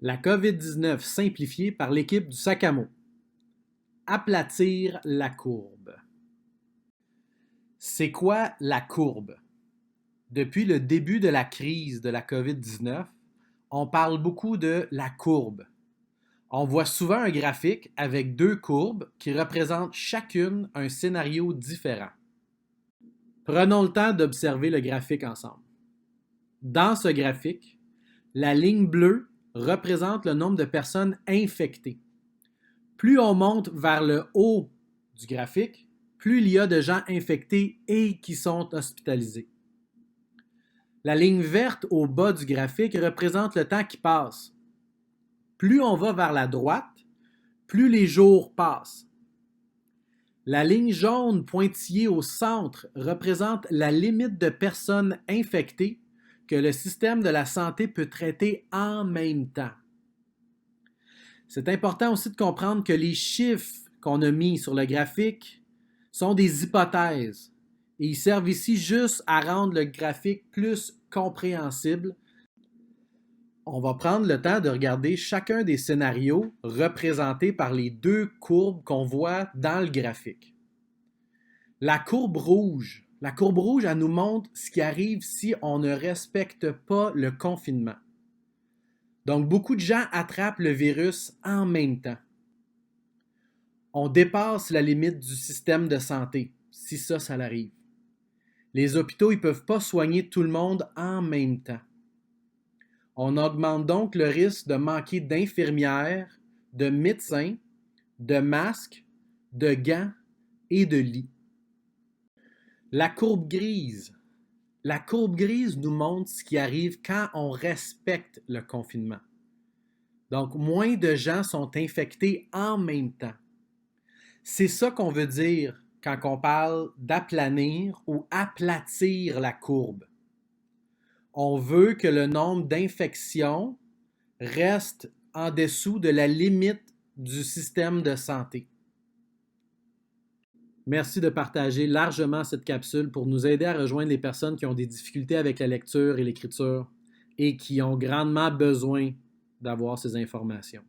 La COVID-19 simplifiée par l'équipe du Sac-à-Mot. Aplatir la courbe. C'est quoi la courbe? Depuis le début de la crise de la COVID-19, on parle beaucoup de la courbe. On voit souvent un graphique avec deux courbes qui représentent chacune un scénario différent. Prenons le temps d'observer le graphique ensemble. Dans ce graphique, la ligne bleue représente le nombre de personnes infectées. Plus on monte vers le haut du graphique, plus il y a de gens infectés et qui sont hospitalisés. La ligne verte au bas du graphique représente le temps qui passe. Plus on va vers la droite, plus les jours passent. La ligne jaune pointillée au centre représente la limite de personnes infectées que le système de la santé peut traiter en même temps. C'est important aussi de comprendre que les chiffres qu'on a mis sur le graphique sont des hypothèses et ils servent ici juste à rendre le graphique plus compréhensible. On va prendre le temps de regarder chacun des scénarios représentés par les deux courbes qu'on voit dans le graphique. La courbe rouge, elle nous montre ce qui arrive si on ne respecte pas le confinement. Donc, beaucoup de gens attrapent le virus en même temps. On dépasse la limite du système de santé, si ça arrive. Les hôpitaux ne peuvent pas soigner tout le monde en même temps. On augmente donc le risque de manquer d'infirmières, de médecins, de masques, de gants et de lits. La courbe grise nous montre ce qui arrive quand on respecte le confinement. Donc, moins de gens sont infectés en même temps. C'est ça qu'on veut dire quand on parle d'aplanir ou aplatir la courbe. On veut que le nombre d'infections reste en dessous de la limite du système de santé. Merci de partager largement cette capsule pour nous aider à rejoindre les personnes qui ont des difficultés avec la lecture et l'écriture et qui ont grandement besoin d'avoir ces informations.